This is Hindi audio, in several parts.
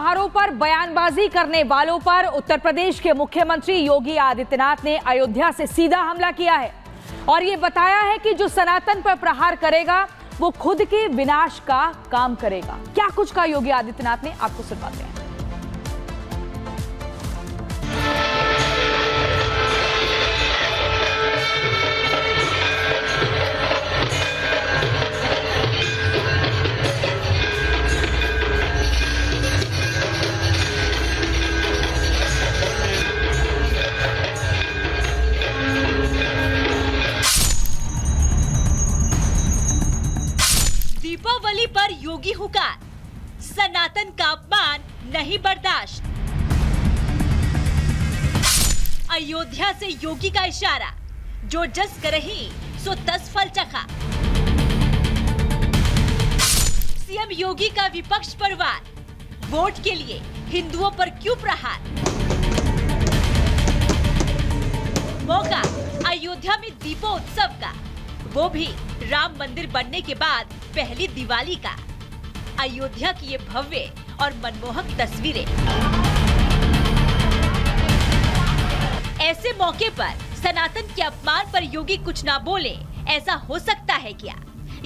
त्योहारों पर बयानबाजी करने वालों पर उत्तर प्रदेश के मुख्यमंत्री योगी आदित्यनाथ ने अयोध्या से सीधा हमला किया है और ये बताया है कि जो सनातन पर प्रहार करेगा वो खुद के विनाश का काम करेगा। क्या कुछ कहा योगी आदित्यनाथ ने, आपको सुनवाते हैं। दीपावली पर योगी हुकार, सनातन का अपमान नहीं बर्दाश्त। अयोध्या से योगी का इशारा, जो जस करही सो तस फल चखा। सीएम योगी का विपक्ष पर वार, वोट के लिए हिंदुओं पर क्यों प्रहार। मौका अयोध्या में दीपोत्सव का, वो भी राम मंदिर बनने के बाद पहली दिवाली का। अयोध्या की ये भव्य और मनमोहक तस्वीरें। ऐसे मौके पर सनातन के अपमान पर योगी कुछ ना बोले, ऐसा हो सकता है क्या?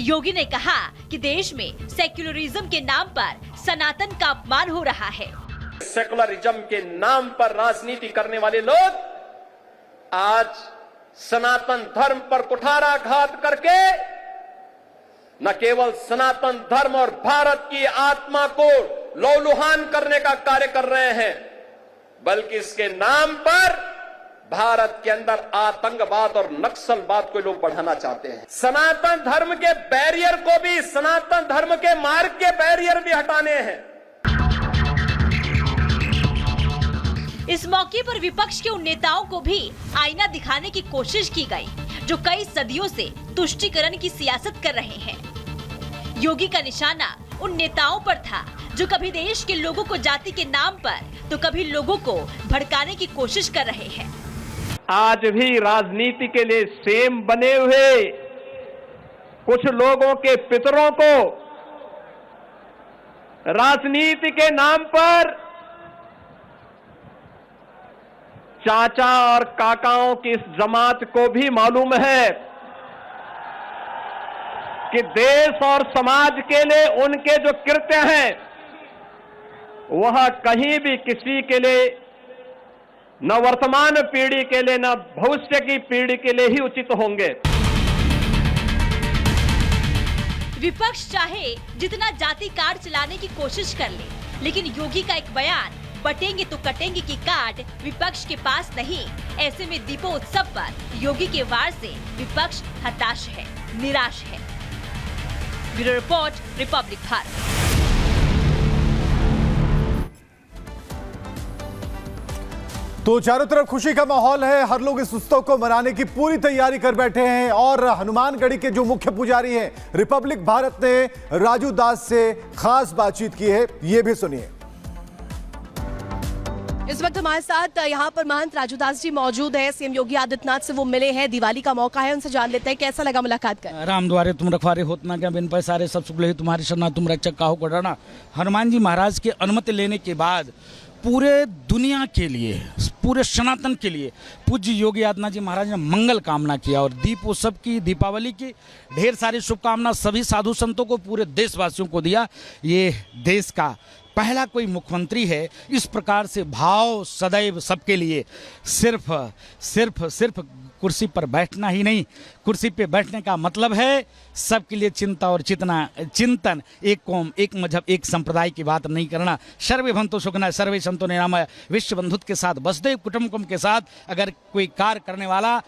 योगी ने कहा कि देश में सेक्युलरिज्म के नाम पर सनातन का अपमान हो रहा है। सेकुलरिज्म के नाम पर राजनीति करने वाले लोग आज सनातन धर्म पर कुठाराघात करके न केवल सनातन धर्म और भारत की आत्मा को लौलुहान करने का कार्य कर रहे हैं, बल्कि इसके नाम पर भारत के अंदर आतंकवाद और नक्सलवाद को लोग बढ़ाना चाहते हैं। सनातन धर्म के बैरियर को भी, सनातन धर्म के मार्ग के बैरियर भी हटाने हैं। इस मौके पर विपक्ष के उन नेताओं को भी आईना दिखाने की कोशिश की गई, जो कई सदियों से तुष्टीकरण की सियासत कर रहे हैं। योगी का निशाना उन नेताओं पर था जो कभी देश के लोगों को जाति के नाम पर तो कभी लोगों को भड़काने की कोशिश कर रहे हैं। आज भी राजनीति के लिए सेम बने हुए कुछ लोगों के पितरों को राजनीति के नाम पर चाचा और काकाओं की इस जमात को भी मालूम है कि देश और समाज के लिए उनके जो कृत्य हैं वह कहीं भी किसी के लिए, न वर्तमान पीढ़ी के लिए न भविष्य की पीढ़ी के लिए ही उचित होंगे। विपक्ष चाहे जितना जाति कार्ड चलाने की कोशिश कर ले, लेकिन योगी का एक बयान, बटेंगे तो कटेंगे की कार्ड विपक्ष के पास नहीं। ऐसे में दीपोत्सव पर योगी के वार से विपक्ष हताश है, निराश है। Bureau report, Republic Bharat. तो चारों तरफ खुशी का माहौल है, हर लोग इस उत्सव को मनाने की पूरी तैयारी कर बैठे हैं और हनुमानगढ़ी के जो मुख्य पुजारी हैं रिपब्लिक भारत ने राजू दास से खास बातचीत की है, ये भी सुनिए। इस वक्त हमारे साथ यहाँ पर महंत राजू दास जी मौजूद है। सीएम योगी आदित्यनाथ से वो मिले हैं, दिवाली का मौका है, उनसे जान लेते हैं कैसा लगा मुलाकात कर। राम द्वारे तुम रखवारे होत ना क्या, बिन पैसारे सब सुख ले तुम्हारी शरणा, तुम रक्षक काहू को डरना। हनुमान जी महाराज की अनुमति लेने के बाद पूरे दुनिया के लिए, पूरे सनातन के लिए पूज्य योगी आदित्यनाथ जी महाराज ने मंगल कामना किया और दीपोत्सव की, दीपावली की ढेर सारी शुभकामना सभी साधु संतों को, पूरे देशवासियों को दिया। ये देश का पहला कोई मुख्यमंत्री है इस प्रकार से भाव सदैव सबके लिए, सिर्फ कुर्सी पर बैठना ही नहीं, कुर्सी पे बैठने का मतलब है सबके लिए चिंता और चिंतन, एक कौम, एक मजहब, एक संप्रदाय की बात नहीं करना। सर्वे भवन्तु सुखिनः, सर्वे सन्तु निरामया, विश्व बंधुत्व के साथ, वसुधैव कुटुम्बकम के साथ अगर कोई कार्य करने वाला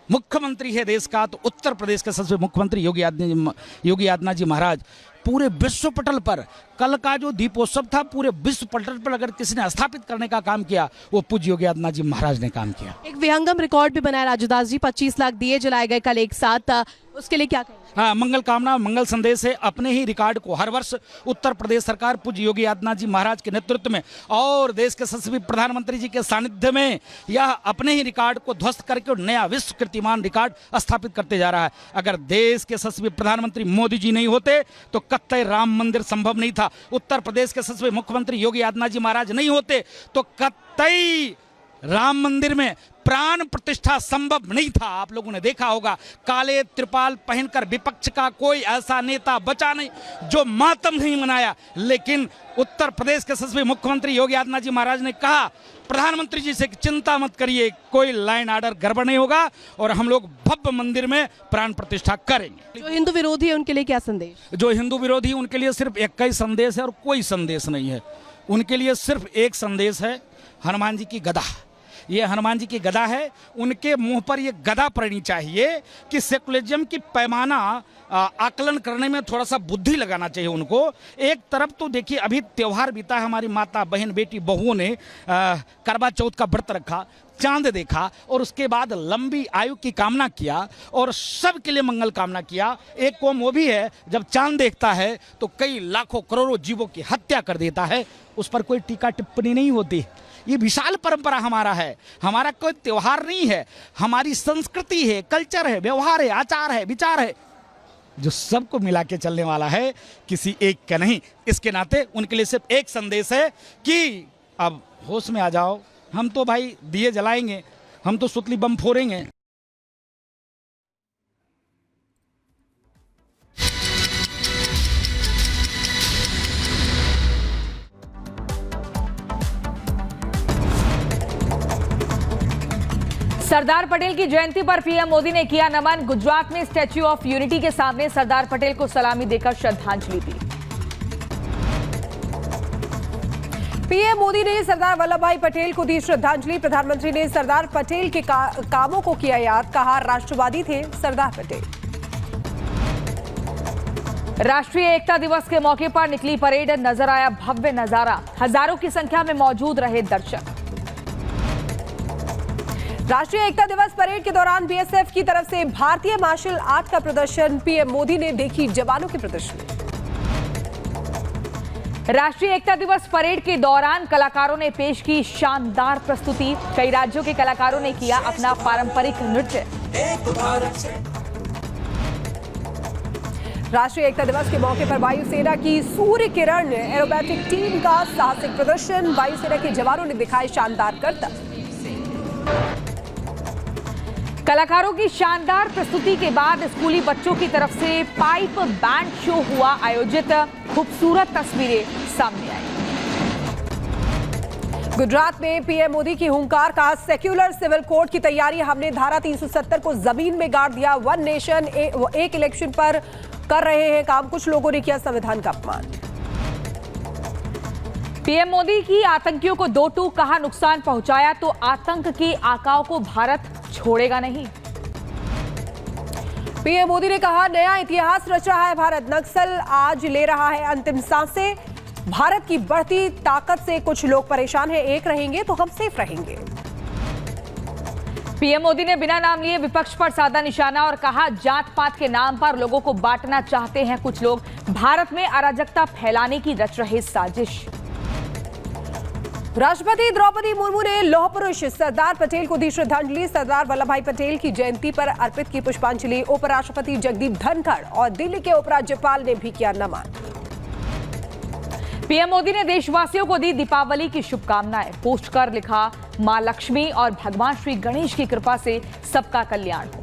मुख्यमंत्री है देश का, तो उत्तर प्रदेश के सबसे मुख्यमंत्री योगी आदित्यनाथ जी महाराज। पूरे विश्व पटल पर कल का जो दीपोत्सव था, पूरे विश्व पटल पर अगर किसी ने स्थापित करने का काम किया, वो पूज्य योगी आदित्यनाथ जी महाराज ने काम किया। एक विहंगम रिकॉर्ड भी बनाया राजू दास जी, 25 लाख दिए जलाए गए कल एक साथ, उसके लिए क्या कहें? हाँ, मंगल कामना, मंगल संदेश है। अपने ही रिकॉर्ड को हर वर्ष उत्तर प्रदेश सरकार पूज्य योगी आदित्यनाथ जी महाराज के नेतृत्व में और देश के यशस्वी प्रधानमंत्री जी के सानिध्य में यह अपने ही रिकॉर्ड को ध्वस्त करके नया विश्व कीर्तिमान रिकॉर्ड स्थापित करते जा रहा है। अगर देश के यशस्वी प्रधानमंत्री मोदी जी नहीं होते तो कतई राम मंदिर संभव नहीं था। उत्तर प्रदेश के सच में मुख्यमंत्री योगी आदित्यनाथ जी महाराज नहीं होते तो कतई राम मंदिर में प्राण प्रतिष्ठा संभव नहीं था। आप लोगों ने देखा होगा काले त्रिपाल पहनकर विपक्ष का कोई ऐसा नेता बचा नहीं जो मातम नहीं मनाया, लेकिन उत्तर प्रदेश के सच में मुख्यमंत्री योगी आदित्यनाथ जी महाराज ने कहा प्रधानमंत्री जी से चिंता मत करिए, कोई लाइन ऑर्डर गड़बड़ नहीं होगा और हम लोग भव्य मंदिर में प्राण प्रतिष्ठा करेंगे। जो हिंदू विरोधी है उनके लिए क्या संदेश? जो हिंदू विरोधी उनके लिए सिर्फ एक ही संदेश है और कोई संदेश नहीं है। उनके लिए सिर्फ एक संदेश है, हनुमान जी की गदा। ये हनुमान जी की गदा है, उनके मुंह पर ये गदा पड़नी चाहिए कि सेकुलरिज्म की पैमाना आकलन करने में थोड़ा सा बुद्धि लगाना चाहिए उनको। एक तरफ तो देखिए अभी त्यौहार बीता है, हमारी माता बहन बेटी बहुओं ने करवा चौथ का व्रत रखा, चांद देखा और उसके बाद लंबी आयु की कामना किया और सबके लिए मंगल कामना किया। एक कौम वो भी है जब चांद देखता है तो कई लाखों करोड़ों जीवों की हत्या कर देता है, उस पर कोई टीका टिप्पणी नहीं होती। ये विशाल परंपरा हमारा है, हमारा कोई त्योहार नहीं है, हमारी संस्कृति है, कल्चर है, व्यवहार है, आचार है, विचार है, जो सबको मिला के चलने वाला है, किसी एक का नहीं। इसके नाते उनके लिए सिर्फ एक संदेश है कि अब होश में आ जाओ, हम तो भाई दिए जलाएंगे, हम तो सुतली बम फोड़ेंगे। सरदार पटेल की जयंती पर पीएम मोदी ने किया नमन। गुजरात में स्टैच्यू ऑफ यूनिटी के सामने सरदार पटेल को सलामी देकर श्रद्धांजलि दी। पीएम मोदी ने सरदार वल्लभ भाई पटेल को दी श्रद्धांजलि। प्रधानमंत्री ने सरदार पटेल के कामों को किया याद, कहा राष्ट्रवादी थे सरदार पटेल। राष्ट्रीय एकता दिवस के मौके पर निकली परेड, नजर आया भव्य नजारा, हजारों की संख्या में मौजूद रहे दर्शक। राष्ट्रीय एकता दिवस परेड के दौरान बीएसएफ की तरफ से भारतीय मार्शल आर्ट का प्रदर्शन, पीएम मोदी ने देखी जवानों की प्रदर्शनी। राष्ट्रीय एकता दिवस परेड के दौरान कलाकारों ने पेश की शानदार प्रस्तुति। कई राज्यों के कलाकारों ने किया अपना पारंपरिक नृत्य। राष्ट्रीय एकता दिवस के मौके पर वायुसेना की सूर्य किरण एरोबैटिक टीम का साहसिक प्रदर्शन, वायुसेना के जवानों ने दिखाए शानदार करतब। कलाकारों की शानदार प्रस्तुति के बाद स्कूली बच्चों की तरफ से पाइप बैंड शो हुआ आयोजित, खूबसूरत तस्वीरें सामने आई। गुजरात में पीएम मोदी की हुंकार का सेक्युलर सिविल कोड की तैयारी, हमने धारा 370 को जमीन में गाड़ दिया। वन नेशन एक इलेक्शन पर कर रहे हैं काम, कुछ लोगों ने किया संविधान का अपमान। पीएम मोदी की आतंकियों को दो टूक, कहा नुकसान पहुंचाया तो आतंक की आकाओं को भारत छोड़ेगा नहीं। पीएम मोदी ने कहा नया इतिहास रच रहा है भारत, नक्सल आज ले रहा है अंतिम सांसें। भारत की बढ़ती ताकत से कुछ लोग परेशान हैं, एक रहेंगे तो हम सेफ रहेंगे। पीएम मोदी ने बिना नाम लिए विपक्ष पर साधा निशाना और कहा जात पात के नाम पर लोगों को बांटना चाहते हैं कुछ लोग, भारत में अराजकता फैलाने की रच रहे साजिश। राष्ट्रपति द्रौपदी मुर्मू ने लौह पुरुष सरदार पटेल को दी श्रद्धांजलि। सरदार वल्लभ भाई पटेल की जयंती पर अर्पित की पुष्पांजलि। उपराष्ट्रपति जगदीप धनखड़ और दिल्ली के उपराज्यपाल ने भी किया नमन। पीएम मोदी ने देशवासियों को दी दीपावली की शुभकामनाएं। पोस्ट कर लिखा मां लक्ष्मी और भगवान श्री गणेश की कृपा से सबका कल्याण हो।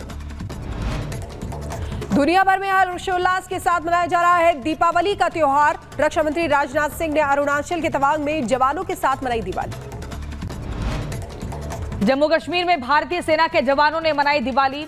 दुनिया भर में हर्षोल्लास के साथ मनाया जा रहा है दीपावली का त्योहार। रक्षा मंत्री राजनाथ सिंह ने अरुणाचल के तवांग में जवानों के साथ मनाई दिवाली। जम्मू कश्मीर में भारतीय सेना के जवानों ने मनाई दिवाली।